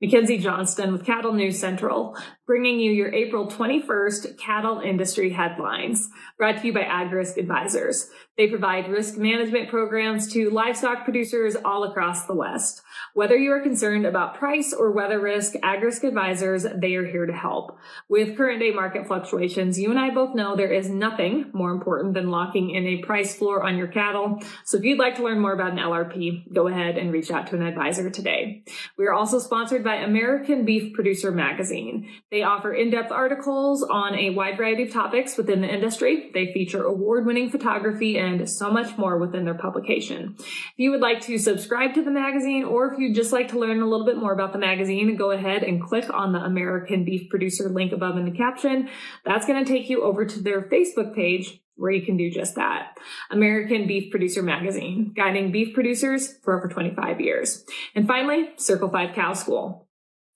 Mackenzie Johnston with Cattle News Central, bringing you your April 21st cattle industry headlines, brought to you by AgRisk Advisors. They provide risk management programs to livestock producers all across the West. Whether you are concerned about price or weather risk, AgRisk Advisors, they are here to help. With current day market fluctuations, you and I both know there is nothing more important than locking in a price floor on your cattle. So if you'd like to learn more about an LRP, go ahead and reach out to an advisor today. We are also sponsored by American Beef Producer Magazine. They offer in-depth articles on a wide variety of topics within the industry. They feature award-winning photography and so much more within their publication. If you would like to subscribe to the magazine, or if you'd just like to learn a little bit more about the magazine, go ahead and click on the American Beef Producer link above in the caption. That's going to take you over to their Facebook page, where you can do just that. American Beef Producer Magazine, guiding beef producers for over 25 years. And finally, Circle 5 Cow School.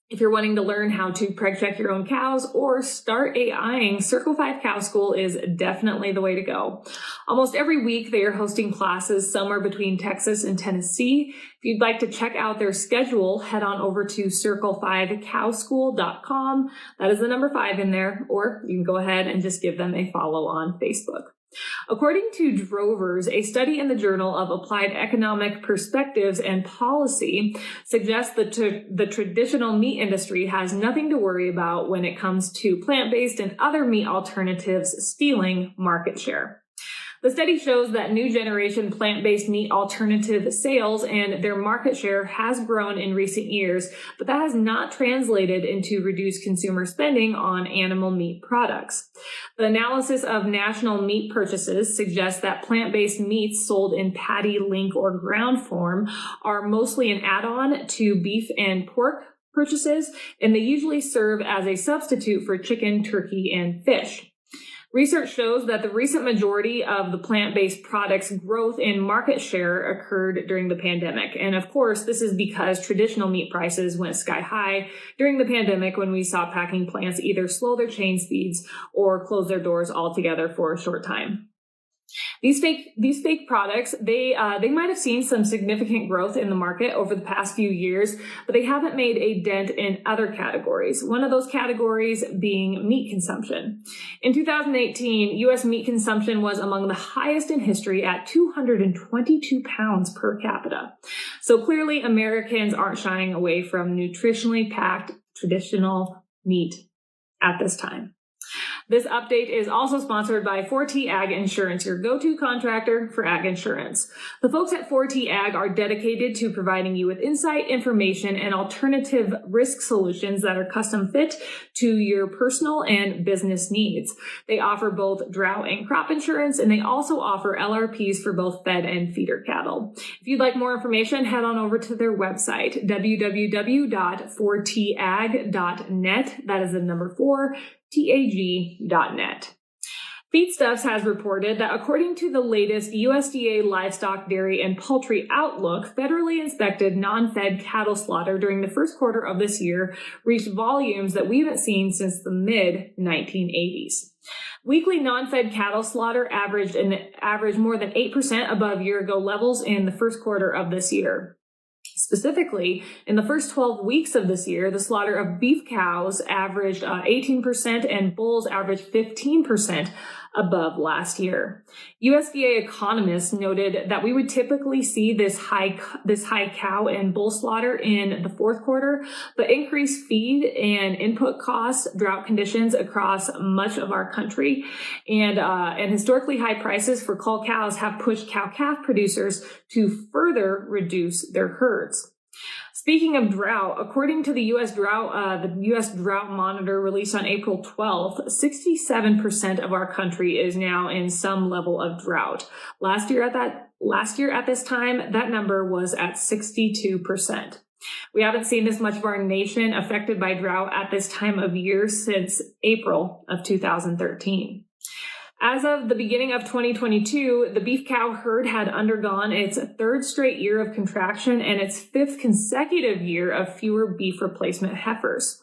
If you're wanting to learn how to preg check your own cows or start AIing, Circle 5 Cow School is definitely the way to go. Almost every week, they are hosting classes somewhere between Texas and Tennessee. If you'd like to check out their schedule, head on over to circle5cowschool.com. That is the number 5 in there, or you can go ahead and just give them a follow on Facebook. According to Drovers, a study in the Journal of Applied Economic Perspectives and Policy suggests that the traditional meat industry has nothing to worry about when it comes to plant-based and other meat alternatives stealing market share. The study shows that new generation plant-based meat alternative sales and their market share has grown in recent years, but that has not translated into reduced consumer spending on animal meat products. The analysis of national meat purchases suggests that plant-based meats sold in patty, link, or ground form are mostly an add-on to beef and pork purchases, and they usually serve as a substitute for chicken, turkey, and fish. Research shows that the recent majority of the plant-based products' growth in market share occurred during the pandemic. And of course, this is because traditional meat prices went sky high during the pandemic, when we saw packing plants either slow their chain speeds or close their doors altogether for a short time. These fake products, they might have seen some significant growth in the market over the past few years, but they haven't made a dent in other categories. One of those categories being meat consumption. In 2018, U.S. meat consumption was among the highest in history at 222 pounds per capita. So clearly, Americans aren't shying away from nutritionally packed traditional meat at this time. This update is also sponsored by 4T Ag Insurance, your go-to contractor for ag insurance. The folks at 4T Ag are dedicated to providing you with insight, information, and alternative risk solutions that are custom fit to your personal and business needs. They offer both drought and crop insurance, and they also offer LRPs for both fed and feeder cattle. If you'd like more information, head on over to their website, www.4tag.net. That is the number 4. TAG.net. Feedstuffs has reported that according to the latest USDA Livestock, Dairy, and Poultry Outlook, federally inspected non-fed cattle slaughter during the first quarter of this year reached volumes that we haven't seen since the mid-1980s. Weekly non-fed cattle slaughter averaged more than 8% above year-ago levels in the first quarter of this year. Specifically, in the first 12 weeks of this year, the slaughter of beef cows averaged 18% and bulls averaged 15% above last year. USDA economists noted that we would typically see this high cow and bull slaughter in the fourth quarter, but increased feed and input costs, drought conditions across much of our country, and historically high prices for cull cows have pushed cow-calf producers to further reduce their herds. Speaking of drought, according to the U.S. Drought Monitor released on April 12th, 67% of our country is now in some level of drought. Last year at this time, that number was at 62%. We haven't seen this much of our nation affected by drought at this time of year since April of 2013. As of the beginning of 2022, the beef cow herd had undergone its third straight year of contraction and its fifth consecutive year of fewer beef replacement heifers.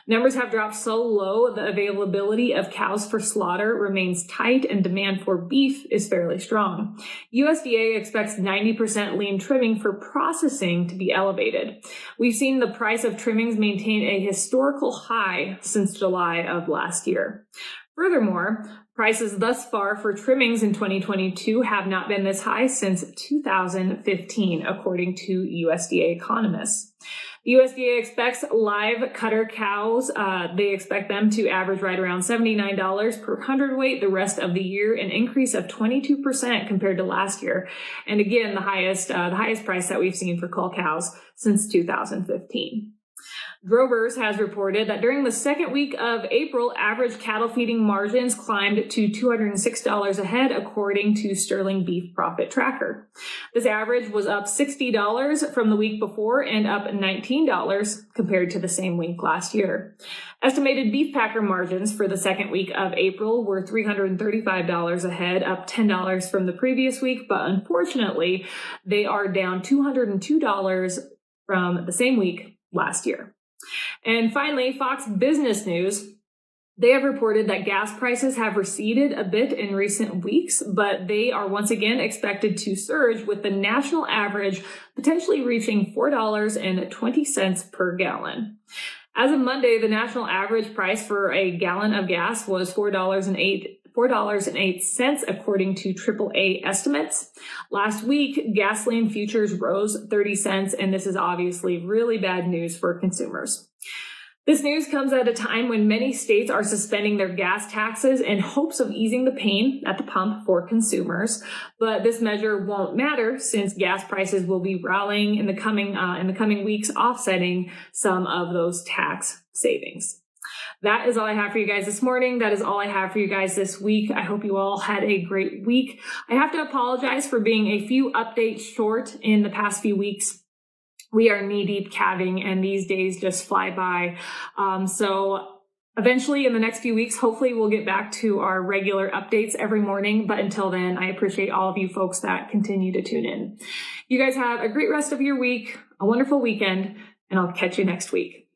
Numbers have dropped so low, the availability of cows for slaughter remains tight and demand for beef is fairly strong. USDA expects 90% lean trimming for processing to be elevated. We've seen the price of trimmings maintain a historical high since July of last year. Furthermore, prices thus far for trimmings in 2022 have not been this high since 2015, according to USDA economists. The USDA expects live cutter cows, they expect them to average right around $79 per hundredweight the rest of the year, an increase of 22% compared to last year. And again, the highest price that we've seen for cull cows since 2015. Drovers has reported that during the second week of April, average cattle feeding margins climbed to $206 a head, according to Sterling Beef Profit Tracker. This average was up $60 from the week before and up $19 compared to the same week last year. Estimated beef packer margins for the second week of April were $335 a head, up $10 from the previous week, but unfortunately, they are down $202 from the same week last year. And finally, Fox Business News, they have reported that gas prices have receded a bit in recent weeks, but they are once again expected to surge, with the national average potentially reaching $4.20 per gallon. As of Monday, the national average price for a gallon of gas was $4.08, according to AAA estimates. Last week, gasoline futures rose 30 cents, and this is obviously really bad news for consumers. This news comes at a time when many states are suspending their gas taxes in hopes of easing the pain at the pump for consumers. But this measure won't matter, since gas prices will be rallying in the coming weeks, offsetting some of those tax savings. That is all I have for you guys this morning. That is all I have for you guys this week. I hope you all had a great week. I have to apologize for being a few updates short in the past few weeks. We are knee-deep calving, and these days just fly by. So eventually, in the next few weeks, hopefully we'll get back to our regular updates every morning. But until then, I appreciate all of you folks that continue to tune in. You guys have a great rest of your week, a wonderful weekend, and I'll catch you next week.